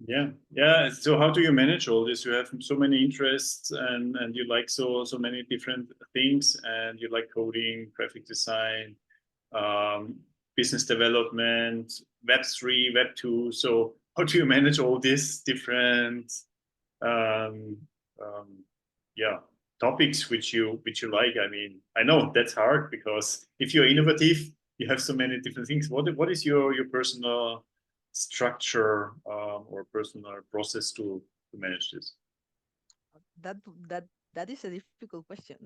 Yeah, yeah. So how do you manage all this? You have so many interests, and you like so many different things, and you like coding, graphic design, um, business development, Web3, Web2. So how do you manage all these different, um, um, yeah, topics which you like? I mean, I know that's hard because if you're innovative, you have so many different things. What is your personal structure or personal process to manage this? That that that is a difficult question.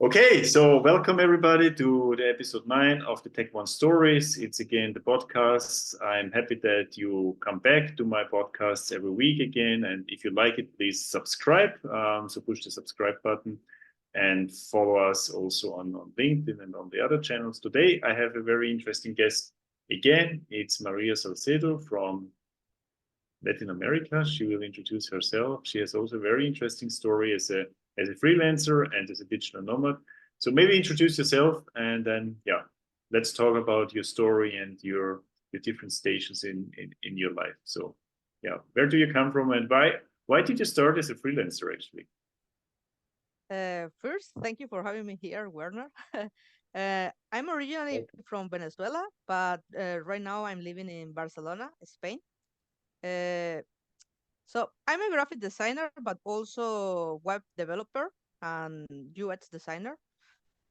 Okay, so welcome everybody to the episode 9 of the Tec-One Stories. It's again the podcast. I'm happy that you come back to my podcasts every week again. And if you like it, please subscribe. So push the subscribe button and follow us also on LinkedIn and on the other channels. Today, I have a very interesting guest again. It's Maria Salcedo from Latin America. She will introduce herself. She has also a very interesting story as a freelancer and as a digital nomad. So maybe introduce yourself and then let's talk about your story and your different stations in your life. So where do you come from and why did you start as a freelancer actually? First, thank you for having me here, Werner. I'm originally Okay. from Venezuela, but right now I'm living in Barcelona, Spain. Uh, so I'm a graphic designer, but also web developer and UX designer.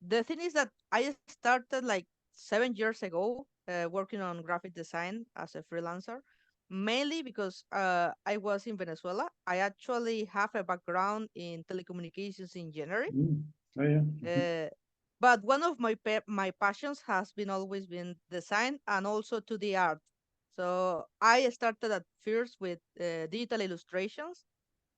The thing is that I started like 7 years ago working on graphic design as a freelancer, mainly because I was in Venezuela. I actually have a background in telecommunications engineering. Mm. Oh yeah. Mhm. Uh, but one of my passions has been always been design and also to the art. So I started at first with digital illustrations,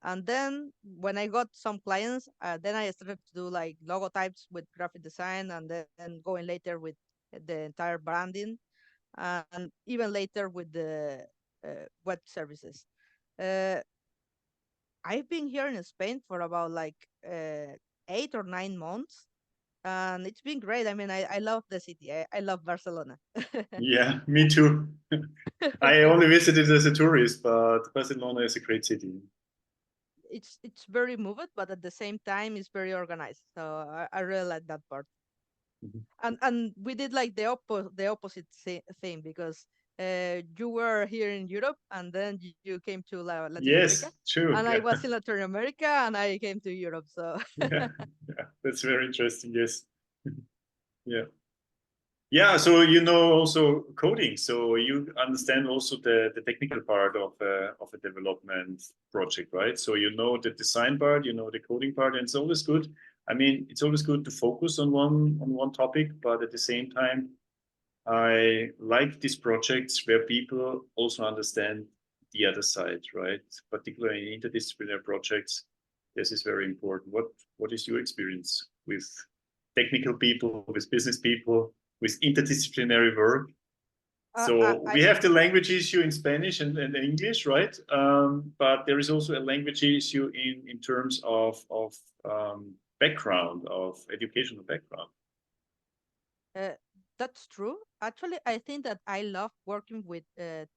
and then when I got some clients, then I started to do like logotypes with graphic design, and then going later with the entire branding, and even later with the web services. Uh, I've been here in Spain for about like 8 or 9 months, and it's been great. I mean, I love the city. I love Barcelona. Yeah, me too. I only visited as a tourist, but Barcelona is a great city. It's very moved, but at the same time, it's very organized. So I really like that part. Mhm. And we did like the opposite thing because you were here in Europe, and then you came to Latin America, Yes, true. and I Yeah. was in Latin America, and I came to Europe. So Yeah, yeah, that's very interesting. Yes. Yeah. Yeah, so you know also coding, so you understand also the technical part of a development project, right? So you know the design part, you know the coding part, and it's always good. I mean, it's always good to focus on one topic, but at the same time, I like these projects where people also understand the other side, right? Particularly in interdisciplinary projects, this is very important. What is your experience with technical people, with business people, with interdisciplinary work? uh, I, So I we have the language issue in Spanish and English, right? But there is also a language issue in terms of background, of educational background. uh, that's true. Actually, I think that I love working with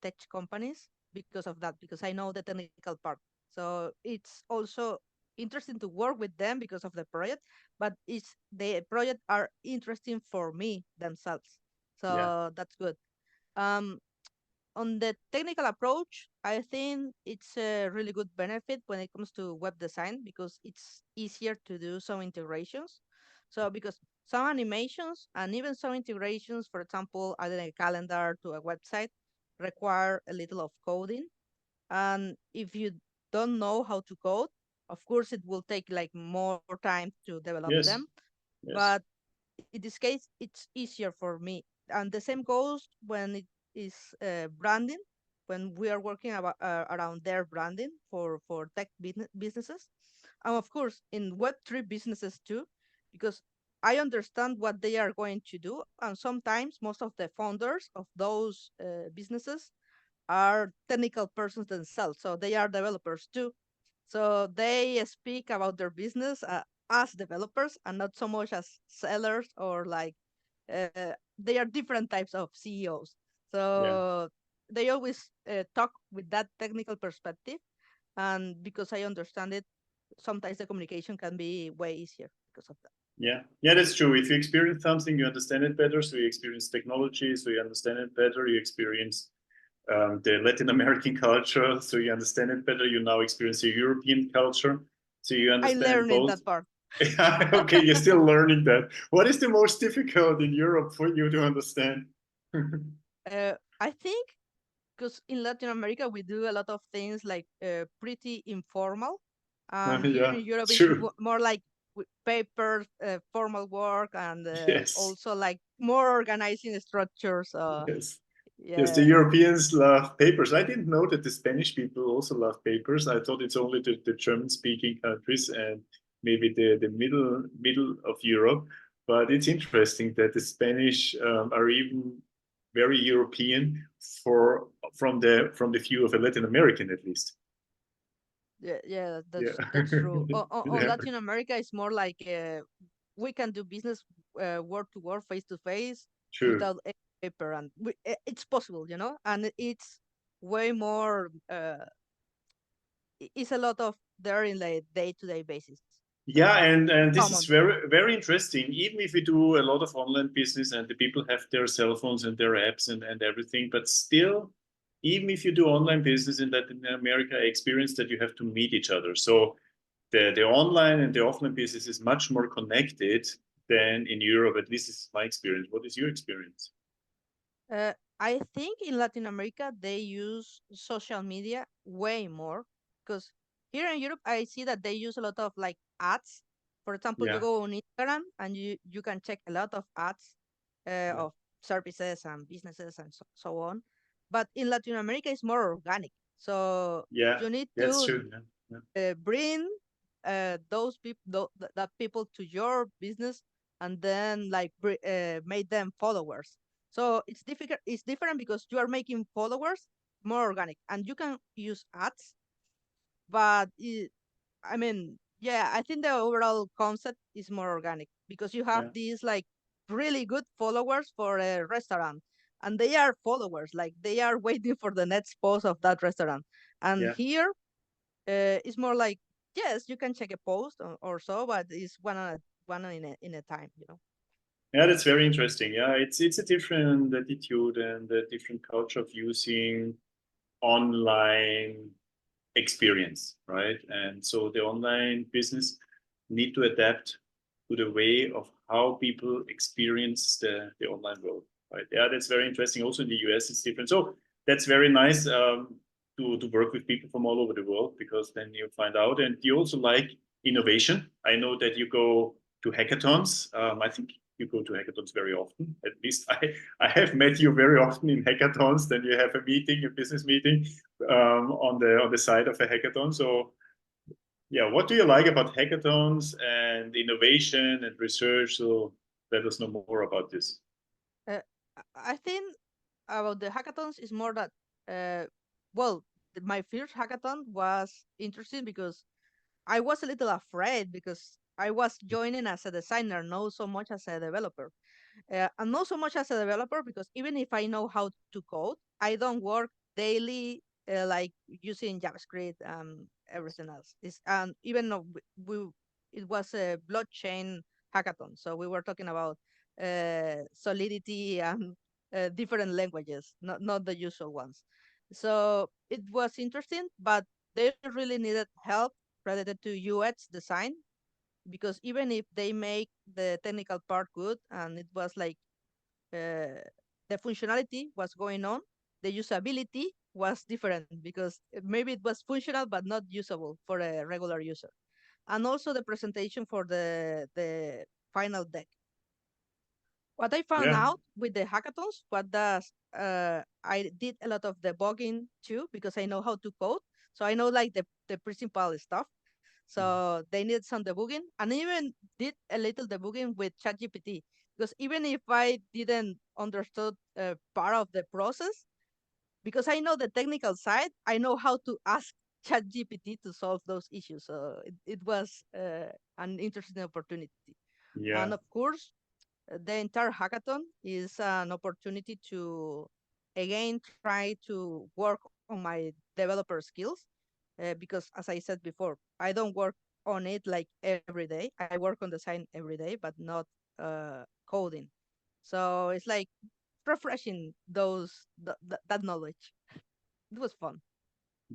tech companies because of that, because I know the technical part. So it's also interesting to work with them because of the project, but it's the project are interesting for me themselves. Yeah. So that's good. Um, on the technical approach, I think it's a really good benefit when it comes to web design because it's easier to do some integrations. So because some animations and even some integrations, for example, adding a calendar to a website, require a little of coding. And if you don't know how to code, of course, it will take like more time to develop them. Yes. Yes. But in this case, it's easier for me. And the same goes when it is branding, when we are working around their branding for tech businesses. And of course, in Web3 businesses too, because I understand what they are going to do. And sometimes most of the founders of those businesses are technical persons themselves. So they are developers too. So they speak about their business as developers and not so much as sellers or like they are different types of CEOs. Yeah. So they always talk with that technical perspective, and because I understand it, sometimes the communication can be way easier because of that. Yeah, yeah, that's true. If you experience something, you understand it better. So you experience technology, so you understand it better. You experience the Latin American culture, so you understand it better. You now experience the European culture, so you I understand learned in both. that part. Okay, you're still learning that. What is the most difficult in Europe for you to understand? I think because in Latin America we do a lot of things like pretty informal, and here Yeah, in Europe it's true. more like paper, formal work, and Yes, also like more organizing structures. yes. Yes, the Yeah, Europeans love papers. I didn't know that the Spanish people also love papers. I thought it's only the German-speaking countries and maybe the middle of Europe. But it's interesting that the Spanish are even very European for from the view of a Latin American at least. yeah, Yeah, that's true. On yeah, Latin America, it's more like we can do business word to word, face to face, true. without any paper, and it's possible, and it's way more. It's a lot of there in like day to day basis, Yeah, so and it's this is common. very interesting. Even if we do a lot of online business and the people have their cell phones and their apps and everything, but still, even if you do online business in Latin America, I experienced that you have to meet each other. So the online and the offline business is much more connected than in Europe. At least this is my experience. What is your experience? Uh, I think in Latin America they use social media way more because here in Europe I see that they use a lot of like ads. For example, you Yeah, go on Instagram and you can check a lot of ads yeah, of services and businesses and so on. But in Latin America it's more organic. So yeah. you need That's to true. Yeah, bring those people that people to your business, and then like make them followers. So it's different because you are making followers more organic, and you can use ads, but I mean, yeah, I think the overall concept is more organic because you have yeah, these like really good followers for a restaurant, and they are followers, like they are waiting for the next post of that restaurant. And yeah. here it's more like, yes, you can check a post or so, but it's one in a time. Yeah, that's very interesting. Yeah, it's a different attitude and a different culture of using online experience, right? And so the online business need to adapt to the way of how people experience the online world, right? Yeah, that's very interesting. Also in the US, it's different. So that's very nice to work with people from all over the world because then you find out. And you also like innovation. I know that you go to hackathons. I think you go to hackathons very often. At least I have met you very often in hackathons. Then you have a meeting, a business meeting on the side of a hackathon. So yeah, what do you like about hackathons and innovation and research? So let us know more about this. uh, I think about the hackathons is more that well, my first hackathon was interesting because I was a little afraid because I was joining as a designer, not so much as a developer. And not so much as a developer because even if I know how to code, I don't work daily like using JavaScript and everything else. And even though it was a blockchain hackathon, so we were talking about Solidity and different languages, not the usual ones. So it was interesting, but they really needed help related to UX design because even if they make the technical part good and it was like uh, the functionality was going on, the usability was different because maybe it was functional but not usable for a regular user. And also the presentation for the final deck. What I found Yeah. out with the hackathons, what does I did a lot of debugging too because I know how to code, so I know like the principal stuff. So they need some debugging, and even did a little debugging with ChatGPT because even if I didn't understood part of the process, because I know the technical side, I know how to ask ChatGPT to solve those issues. So it was an interesting opportunity, and Yeah. of course. the entire hackathon is an opportunity to again try to work on my developer skills, because as I said before, I don't work on it like every day. I work on design every day, but not coding. So it's like refreshing that knowledge. It was fun.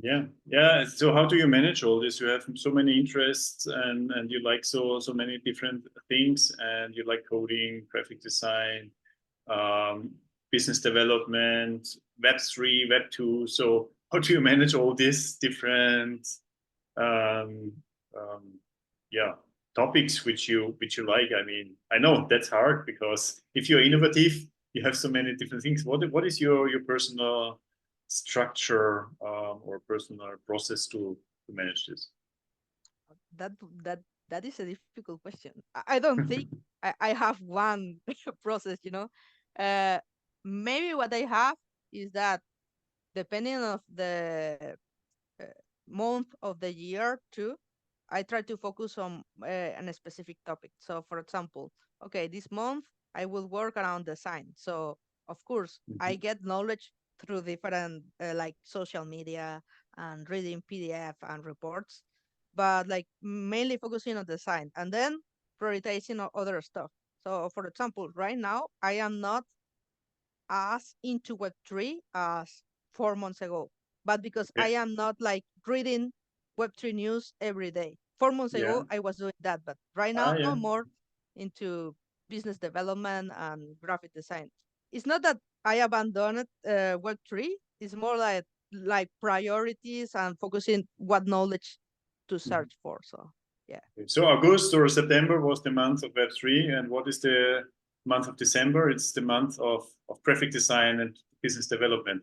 Yeah, yeah. So how do you manage all this? You have so many interests, and you like so many different things, and you like coding, graphic design, um, business development, Web3, Web2. So how do you manage all these different, um, um, yeah, topics which you like? I mean, I know that's hard because if you're innovative, you have so many different things. What is your personal structure, or personal process to manage this? That that that is a difficult question. I don't think I have one process. Uh, Maybe what I have is that depending of the uh, month of the year too, I try to focus on a specific topic. So, for example, okay, this month I will work around design. So, of course, I Mhm. get knowledge through different like social media and reading PDF and reports, but like mainly focusing on design and then prioritizing other stuff. So, for example, right now I am not as into Web3 as 4 months ago, but because I Okay. am not like reading Web3 news every day. 4 months Yeah. ago, I was doing that, but right Ah, now, yeah. more into business development and graphic design. It's not that I abandoned Web3. It's more like priorities and focusing what knowledge to Mhm. search for. So yeah. So August or September was the month of Web3, and what is the month of December? It's the month of graphic design and business development.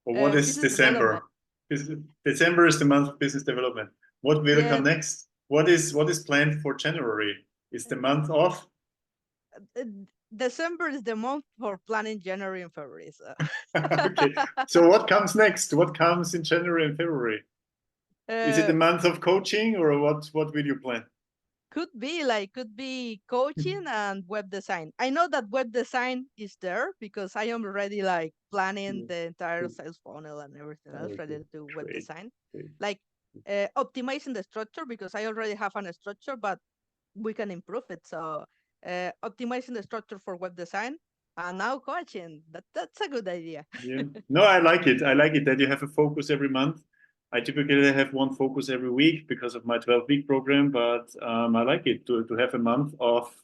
Or what is Business development. December? December is the month of business development. What will Yeah. come next? What is planned for January? It's the month of. uh, December is the month for planning January and February. So Okay. So what comes next? What comes in January and February? Is it uh, the month of coaching, or what will you plan? could be coaching and web design. I know that web design is there because I am already like planning Yeah. the entire sales funnel and everything else Okay. related to web Great. design. Great. Like optimizing the structure because I already have a structure, but we can improve it. So optimizing the structure for web design and now coaching. That's a good idea. Yeah. No, I like it. I like it that you have a focus every month. I typically have one focus every week because of my 12-week program, but I like it to have a month of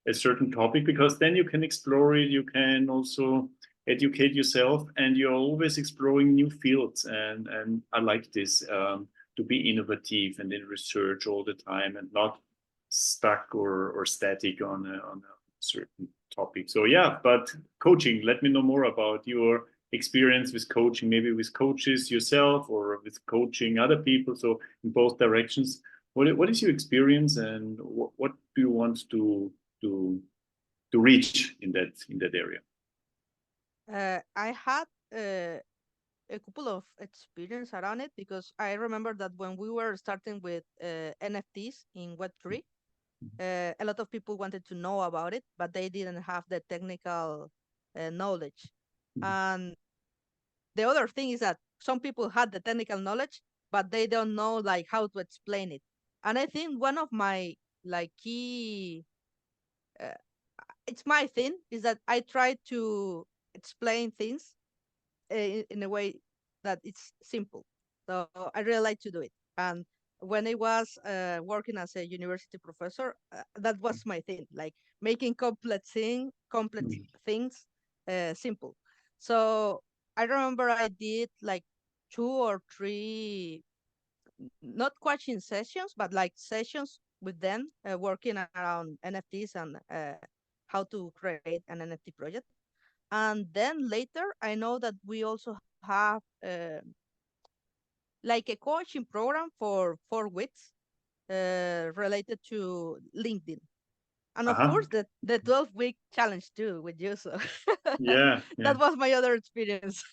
a certain topic because then you can explore it. You can also educate yourself, and you're always exploring new fields. And I like this, to be innovative and in research all the time and not stuck or static on a certain topic. So yeah, but coaching, let me know more about your experience with coaching, maybe with coaches yourself or with coaching other people. So in both directions, what is your experience, and what do you want to to reach in that area? I had uh, a couple of experience around it because I remember that when we were starting with NFTs in Web3, a lot of people wanted to know about it, but they didn't have the technical knowledge. And the other thing is that some people had the technical knowledge, but they don't know like how to explain it. And I think one of my like key, uh, it's my thing, is that I try to explain things in a way that it's simple. So I really like to do it. And when I was working as a university professor, that was my thing, like making complex things simple. So I remember I did like 2 or 3, not coaching sessions, but like sessions with them working around NFTs and how to create an NFT project. And then later, I know that we also have like a coaching program for 4 weeks related to LinkedIn. And of Uh-huh. course, the 12-week challenge too with you. So Yeah, yeah. that was my other experience.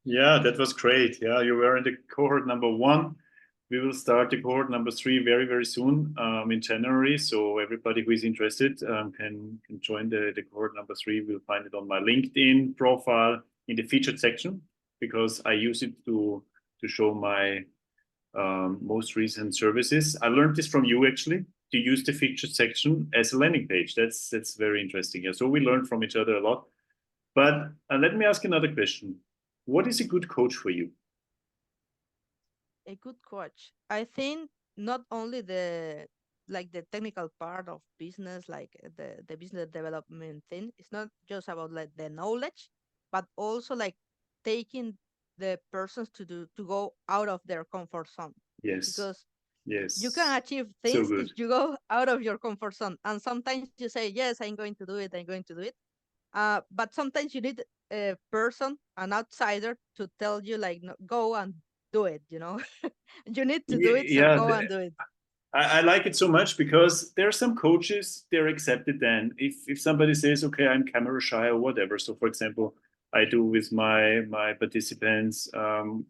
Yeah, that was great. Yeah, you were in the cohort number one. we will start the cohort number 3 very, very soon in January. So everybody who is interested can join the cohort number 3. We'll find it on my LinkedIn profile in the featured section, because I use it to show my most recent services. I learned this from you, actually, to use the featured section as a landing page. That's very interesting. Yeah, so we learn from each other a lot. But let me ask another question. What is a good coach for you? A good coach. I think not only the technical part of business, like the business development thing. It's not just about like the knowledge, but also like taking the persons to go out of their comfort zone. Yes. Because you Yes. can achieve So things good. if you go out of your comfort zone. And sometimes you say, yes, I'm going to do it, I'm going to do it. But sometimes you need a person, an outsider, to tell you like, no, go and do it, you know. You need to do it, so Yeah, go and do it. I like it so much because there are some coaches, they're accepted then. If somebody says, okay, I'm camera shy or whatever. So for example, I do with my participants,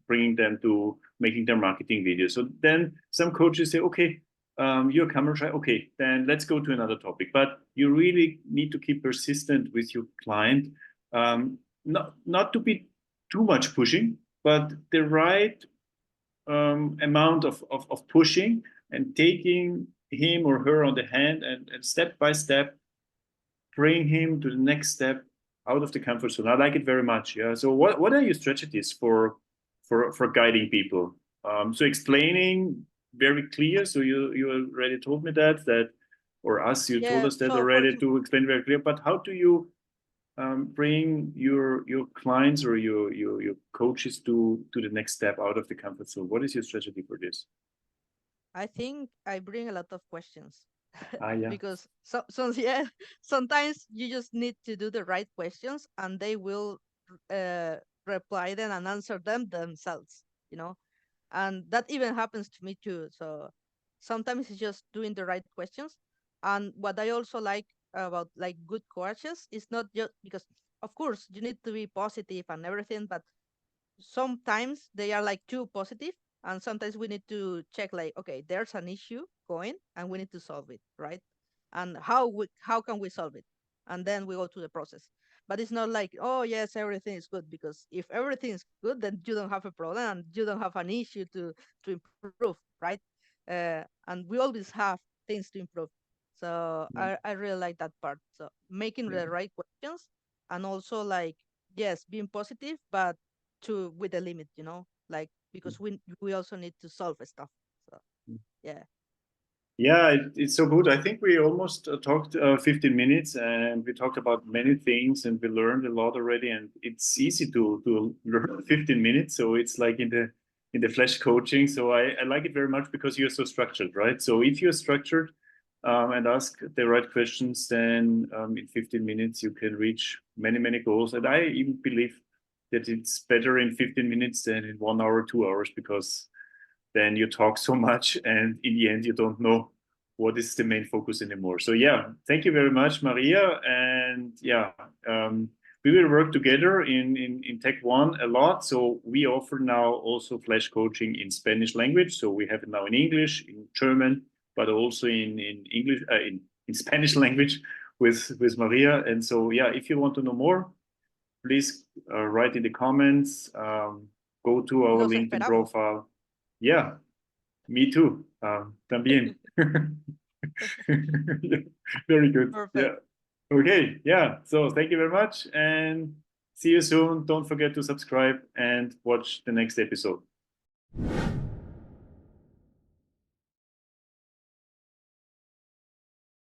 bringing them to making their marketing videos. So then some coaches say, okay, you're camera shy. Okay, then let's go to another topic. But you really need to keep persistent with your client, not to be too much pushing, but the right amount of pushing and taking him or her on the hand and step by step bring him to the next step out of the comfort zone. I like it very much. Yeah. So what are your strategies for guiding people? So explaining very clear. So you already told me that or us you told Yeah. us that So for already, to explain very clear. But how do you bring your clients or your coaches to the next step out of the comfort zone? What is your strategy for this? I think I bring a lot of questions Yeah. because yeah, sometimes you just need to do the right questions and they will uh, reply them and answer them themselves, you know. And that even happens to me too. So sometimes it's just doing the right questions. And what I also like about like good coaches is not just because, of course, you need to be positive and everything, but sometimes they are like too positive, and sometimes we need to check like, okay, there's an issue going and we need to solve it, right? And how can we solve it? And then we go to the process. But it's not like, oh yes, everything is good, because if everything is good, then you don't have a problem and you don't have an issue to improve, right? And we always have things to improve. So Yeah. I really like that part. So making Yeah. the right questions, and also like, yes, being positive, but to with a limit, you know, like, because we also need to solve stuff. So yeah. Yeah, it's so good. I think we almost talked 15 minutes, and we talked about many things, and we learned a lot already. And it's easy to learn 15 minutes. So it's like in the flash coaching. So I like it very much because you're so structured, right? So if you're structured and ask the right questions, then in 15 minutes you can reach many goals. And I even believe that it's better in 15 minutes than in 1 hour, 2 hours, because then you talk so much and in the end you don't know what is the main focus anymore. So yeah, thank you very much, Maria. And yeah, we will work together in Tec-One a lot. So we offer now also flash coaching in Spanish language. So we have it now in English, in German, but also in English, in Spanish language with Maria. And so yeah, if you want to know more, please write in the comments, go to our Los LinkedIn esperamos. profile. Yeah, me too. También. Very good. Perfect. Yeah. Okay. Yeah. So thank you very much and see you soon. Don't forget to subscribe and watch the next episode.